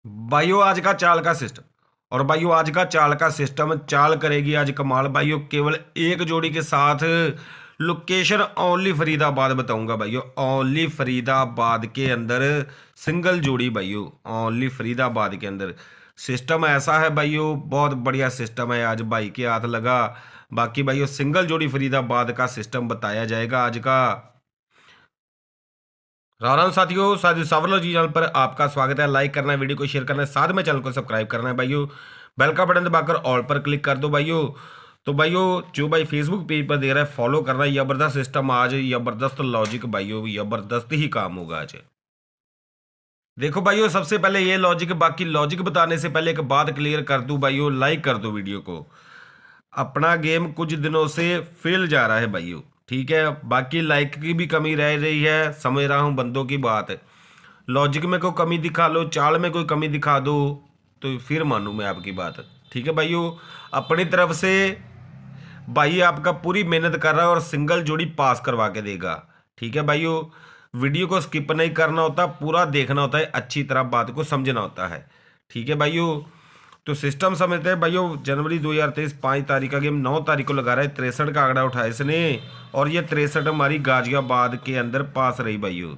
भाइयों आज का चाल का सिस्टम। और भाइयों आज का चाल का सिस्टम चाल करेगी आज कमाल। भाइयों केवल एक जोड़ी के साथ लोकेशन ओनली फरीदाबाद बताऊंगा भाइयों। ओनली फरीदाबाद के अंदर सिंगल जोड़ी भाइयों। ओनली फरीदाबाद के अंदर सिस्टम ऐसा है भाइयों, बहुत बढ़िया सिस्टम है। आज भाई के हाथ लगा। बाकी भाइयों सिंगल जोड़ी फरीदाबाद का सिस्टम बताया जाएगा आज का। राम राम साथियों, साथी सावरलो जी चैनल पर आपका स्वागत है। लाइक करना है, वीडियो को शेयर करना है, साथ में चैनल को सब्सक्राइब करना है भाइयों। बेल का बटन दबाकर ऑल पर क्लिक कर दो भाइयों। तो भाइयों जो भाई फेसबुक पेज पर दे रहा है फॉलो करना है। जबरदस्त सिस्टम आज, जबरदस्त लॉजिक भाइयों, जबरदस्त ही काम होगा आज। देखो भाइयों सबसे पहले ये लॉजिक, बाकी लॉजिक बताने से पहले एक बात क्लियर कर दूं भाइयों, लाइक कर दो वीडियो को। अपना गेम कुछ दिनों से फेल जा रहा है भाइयों, ठीक है। बाकी लाइक की भी कमी रह रही है, समझ रहा हूँ बंदों की बात। लॉजिक में कोई कमी दिखा लो, चाल में कोई कमी दिखा दो तो फिर मानूं मैं आपकी बात, ठीक है भाइयों। अपनी तरफ से भाई आपका पूरी मेहनत कर रहा है और सिंगल जोड़ी पास करवा के देगा, ठीक है भाइयों। वीडियो को स्किप नहीं करना होता, पूरा देखना होता है, अच्छी तरह बात को समझना होता है, ठीक है भाइयों। तो सिस्टम समझते हैं भाइयों। जनवरी 2023 5 तारीख का गेम 9 तारीख को लगा रहा है। 63 का आंकड़ा उठाया इसने और ये 63 हमारी गाजियाबाद के अंदर पास रही भाइयों।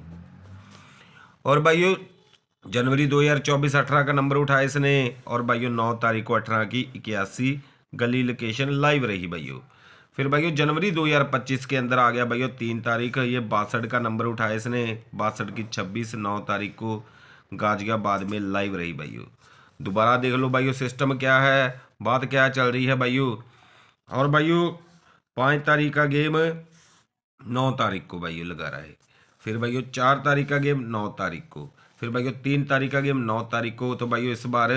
और भाइयों जनवरी 2024 18 का नंबर उठाया इसने और भाइयों 9 तारीख को 18 की 81 गली लोकेशन लाइव रही भाइयों। फिर भाइयों जनवरी 2025 के अंदर आ गया भाइयों 3 तारीख, ये 62 का नंबर उठाया इसने। 62 की 26 9 तारीख को गाजियाबाद में लाइव रही भाइयों। दोबारा देख लो भाइयों सिस्टम क्या है, बात क्या चल रही है भाइयों। और भाइयों 5 तारीख का गेम 9 तारीख को भाइयों लगा रहा है। फिर भाइयों 4 तारीख का गेम 9 तारीख को। फिर भाइयों 3 तारीख का गेम 9 तारीख को। तो भाइयों इस बार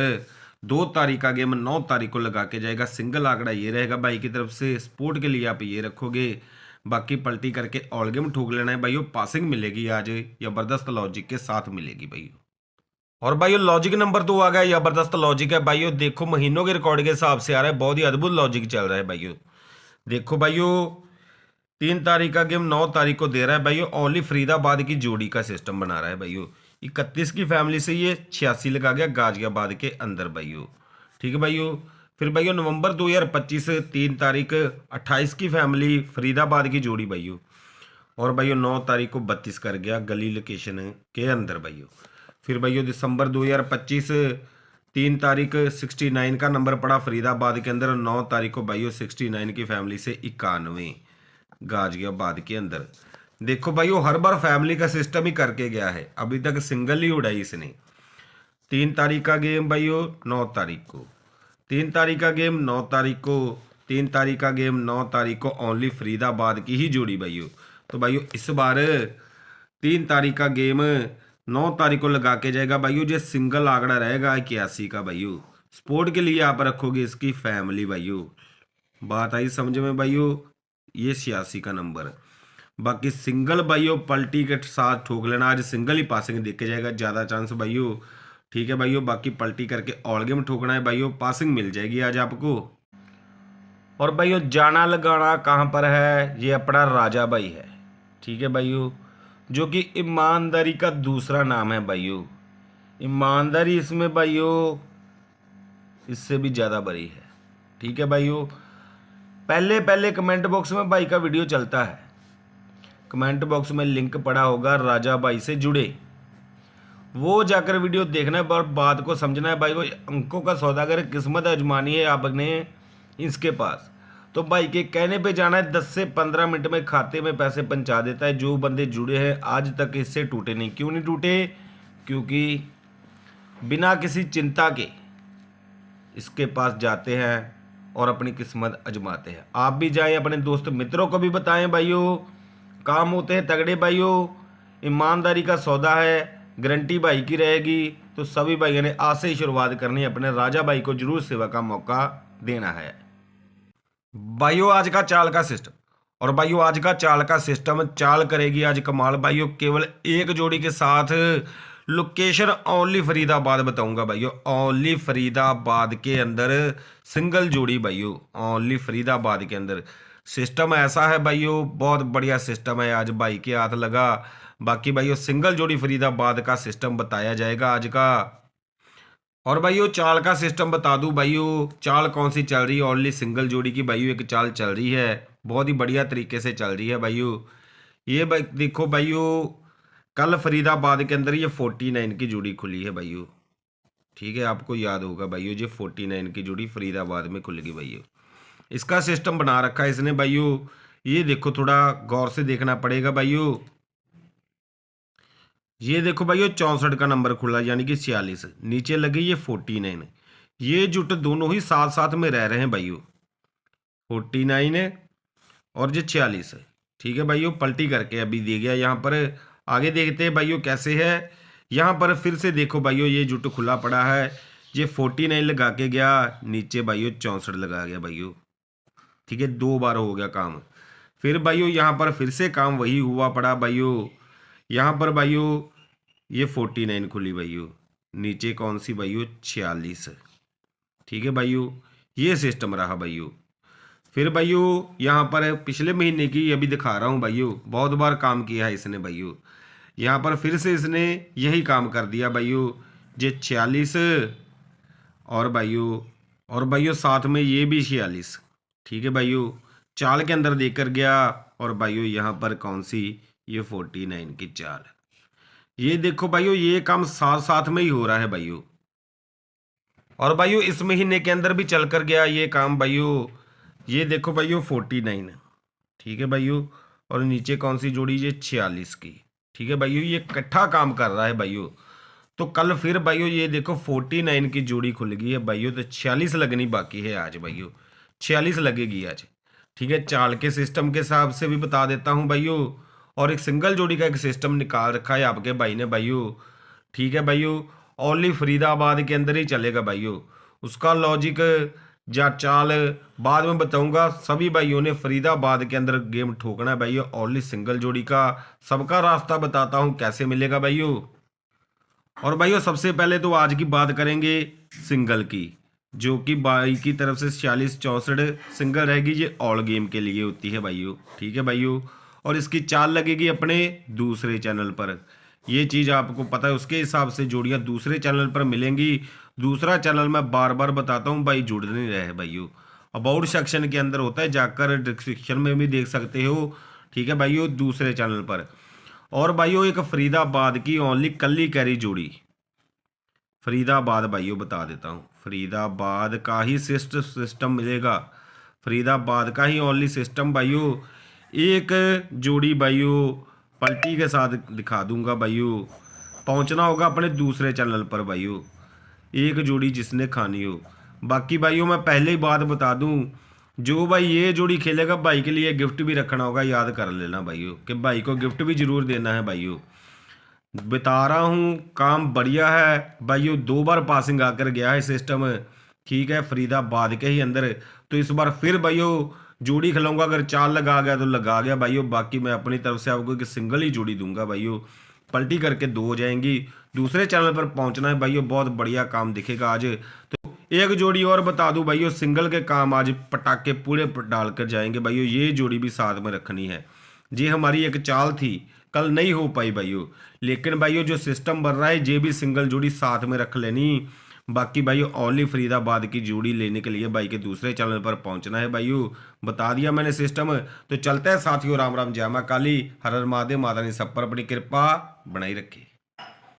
2 तारीख का गेम 9 तारीख को लगा के जाएगा। सिंगल आंकड़ा ये रहेगा भाई की तरफ से, स्पोर्ट के लिए आप ये रखोगे। बाकी पलटी करके ऑल गेम ठोक लेना है भाइयों। पासिंग मिलेगी आज, जबरदस्त लॉजिक के साथ मिलेगी भाइयों। और भाइयों लॉजिक नंबर 2 आ गया, जबरदस्त लॉजिक है भाइयों। देखो महीनों के रिकॉर्ड के हिसाब से आ रहा है, बहुत ही अद्भुत लॉजिक चल रहा है भाइयों। देखो भाइयों 3 तारीख का गेम 9 तारीख को दे रहा है भाइयों। ओनली फरीदाबाद की जोड़ी का सिस्टम बना रहा है भाइयों। 31 की फैमिली से ये 86 लगा गया गाजियाबाद के अंदर भाइयों, ठीक है भाइयों। फिर भाइयों नवंबर 2025 3 तारीख 28 की फैमिली फरीदाबाद की जोड़ी भाइयों। और भाइयों 9 तारीख को 32 कर गया गली लोकेशन के अंदर भाइयों। फिर भाइयों दिसंबर 2025 3 तारीख 69 का नंबर पड़ा फरीदाबाद के अंदर। 9 तारीख को भाइयों 69 की फैमिली से 91 गाजियाबाद के अंदर। देखो भाइयों हर बार फैमिली का सिस्टम ही करके गया है, अभी तक सिंगल ही उड़ाई इसने। 3 तारीख का गेम भाइयों 9 तारीख को। 3 तारीख का गेम 9 तारीख को। 3 तारीख का गेम 9 तारीख को ओनली फरीदाबाद की ही जोड़ी भाइयों। तो भाइयों इस बार 3 तारीख का गेम 9 तारीख को लगा के जाएगा भाइयों। जो सिंगल आंकड़ा रहेगा 81 का भाइयों। स्पोर्ट के लिए आप रखोगे इसकी फैमिली भाइयों। बात आई समझ में भाइयों, ये 86 का नंबर। बाकी सिंगल भाइयों पलटी के साथ ठोक लेना, आज सिंगल ही पासिंग देखे जाएगा ज़्यादा चांस भाइयों, ठीक है भाइयों। बाकी पलटी करके ऑल गेम ठोकना है भाइयों, पासिंग मिल जाएगी आज आपको। और भाइयों जाना लगाना कहाँ पर है, ये अपना राजा भाई है, ठीक है भाइयों। जो कि ईमानदारी का दूसरा नाम है भाइयों। ईमानदारी इसमें भाइयों इससे भी ज़्यादा बड़ी है, ठीक है भाइयों। पहले पहले कमेंट बॉक्स में भाई का वीडियो चलता है, कमेंट बॉक्स में लिंक पड़ा होगा, राजा भाई से जुड़े, वो जाकर वीडियो देखना है। पर बात को समझना है भाई को। अंकों का सौदागर किस्मत आजमानी है आपने इसके पास, तो भाई के कहने पे जाना है। 10 से 15 मिनट में खाते में पैसे पहुंचा देता है। जो बंदे जुड़े हैं आज तक इससे टूटे नहीं। क्यों नहीं टूटे? क्योंकि बिना किसी चिंता के इसके पास जाते हैं और अपनी किस्मत आजमाते हैं। आप भी जाएं, अपने दोस्त मित्रों को भी बताएं भाइयों। काम होते हैं तगड़े भाइयों, ईमानदारी का सौदा है, गारंटी भाई की रहेगी। तो सभी भाइयों ने आज से ही शुरुआत करनी है, अपने राजा भाई को जरूर सेवा का मौका देना है भाइयों। आज का चाल का सिस्टम। और भाइयों आज का चाल का सिस्टम चाल करेगी आज कमाल भाइयों। केवल एक जोड़ी के साथ लोकेशन ओनली फरीदाबाद बताऊंगा भाइयों। ओनली फरीदाबाद के अंदर सिंगल जोड़ी भाइयों। ओनली फरीदाबाद के अंदर सिस्टम ऐसा है भाइयों, बहुत बढ़िया सिस्टम है। आज भाई के हाथ लगा। बाकी भाइयों सिंगल जोड़ी फरीदाबाद का सिस्टम बताया जाएगा आज का। और भाइयों चाल का सिस्टम बता दूं भाइयों, चाल कौन सी चल रही है, ओनली सिंगल जोड़ी की भाइयों एक चाल चल रही है, बहुत ही बढ़िया तरीके से चल रही है भाइयों। ये देखो भाइयों, कल फरीदाबाद के अंदर ये 49 की जोड़ी खुली है भाइयों। ठीक है, आपको याद होगा भाइयों, ये 49 की जोड़ी फरीदाबाद में खुल गई भाइयों। इसका सिस्टम बना रखा है इसने भाइयों, ये देखो थोड़ा गौर से देखना पड़ेगा भाइयों। ये देखो भाइयों 64 का नंबर खुला, यानी कि 46, नीचे लगी ये 49। ये जुट दोनों ही साथ साथ में रह रहे हैं भाइयों, 49 और ये 46 है। ठीक है भाइयों, पलटी करके अभी दे गया यहाँ पर। आगे देखते हैं भाइयों कैसे है। यहाँ पर फिर से देखो भाइयों, ये जुट खुला पड़ा है, ये 49 लगा के गया, नीचे भाइयों 64 लगा गया भाइयों। ठीक है, 2 बार हो गया काम। फिर भाइयों यहाँ पर फिर से काम वही हुआ पड़ा भाइयों। यहाँ पर भाइयों ये 49 खुली भाइयों, नीचे कौन सी भाइयों 46। ठीक है भाइयों, ये सिस्टम रहा भाइयों। फिर भाइयों यहाँ पर पिछले महीने की अभी दिखा रहा हूँ भाइयों, बहुत बार काम किया है इसने भाइयों। यहाँ पर फिर से इसने यही काम कर दिया भाइयों, ये 46 और भाइयों साथ में ये भी 46। ठीक है भाइयों, चाल के अंदर देकर गया, और भाइयों यहाँ पर कौन सी ये 49 की चाल। ये देखो भाइयों, ये काम साथ साथ में ही हो रहा है भाइयों। और भाइयों इस महीने के अंदर भी चल कर गया ये काम भाइयों। ये देखो भाइयों 49। ठीक है भाइयों, और नीचे कौन सी जोड़ी, ये 46 की। ठीक है भाइयों, ये इकट्ठा काम कर रहा है भाइयों। तो कल फिर भाइयों ये देखो 49 की जोड़ी खुल गई है भाइयों, तो 46 लगनी बाकी है आज भाइयों, 46 लगेगी आज। ठीक है, चाल के सिस्टम के हिसाब से भी बता देता हूँ भाइयों, और एक सिंगल जोड़ी का एक सिस्टम निकाल रखा है आपके भाई ने भाइयों। ठीक है भाइयों, ओनली फरीदाबाद के अंदर ही चलेगा भाइयों, उसका लॉजिक या चाल बाद में बताऊंगा। सभी भाइयों ने फरीदाबाद के अंदर गेम ठोकना है भाइयों, ओनली सिंगल जोड़ी का सबका रास्ता बताता हूँ कैसे मिलेगा भाइयों। और भाइयों सबसे पहले तो आज की बात करेंगे सिंगल की, जो कि बाई की तरफ से 46 64 सिंगल रहेगी, ये ऑल गेम के लिए होती है भाइयों। ठीक है भाइयों, और इसकी चाल लगेगी अपने दूसरे चैनल पर, ये चीज़ आपको पता है, उसके हिसाब से जोड़ियाँ दूसरे चैनल पर मिलेंगी। दूसरा चैनल मैं बार बार बताता हूँ भाई, जुड़ नहीं रहे भाइयों, अबाउट सेक्शन के अंदर होता है, जाकर डिस्क्रिप्शन में भी देख सकते हो। ठीक है भाइयों, दूसरे चैनल पर। और भाइयों एक फरीदाबाद की ओनली कल्ली कैरी जोड़ी, फरीदाबाद भाइयों बता देता हूँ, फरीदाबाद का ही सिस्टम मिलेगा, फरीदाबाद का ही ओनली सिस्टम भाइयों। एक जोड़ी भाइयों पलटी के साथ दिखा दूंगा भाइयों, पहुंचना होगा अपने दूसरे चैनल पर भाइयों, एक जोड़ी जिसने खानी हो। बाकी भाइयों मैं पहले ही बात बता दूं, जो भाई ये जोड़ी खेलेगा भाई के लिए गिफ्ट भी रखना होगा, याद कर लेना भाइयों कि भाई को गिफ्ट भी जरूर देना है भाइयों। बता रहा हूँ काम बढ़िया है भाइयों, 2 बार पासिंग आकर गया है सिस्टम। ठीक है, फरीदाबाद के ही अंदर। तो इस बार फिर भाइयों जोड़ी खिलाऊंगा, अगर चाल लगा गया तो लगा गया भाइयों, बाकी मैं अपनी तरफ से आपको एक सिंगल ही जोड़ी दूंगा भाइयों, पलटी करके 2 हो जाएंगी। दूसरे चैनल पर पहुंचना है भाइयों, बहुत बढ़िया काम दिखेगा आज। तो एक जोड़ी और बता दूं भाइयों, सिंगल के काम आज पटाखे पूरे डाल कर जाएंगे भाइयों, ये जोड़ी भी साथ में रखनी है। जी हमारी एक चाल थी, कल नहीं हो पाई भाइयों, लेकिन भाइयों जो सिस्टम बन रहा है ये भी सिंगल जोड़ी साथ में रख लेनी। बाकी भाइयों ओनली फरीदाबाद की जोड़ी लेने के लिए भाई के दूसरे चैनल पर पहुंचना है भाइयों, बता दिया मैंने सिस्टम। तो चलते हैं साथियों, राम राम, जय मां काली, हर हर महादेव, माता ने सब पर अपनी कृपा बनाई रखे।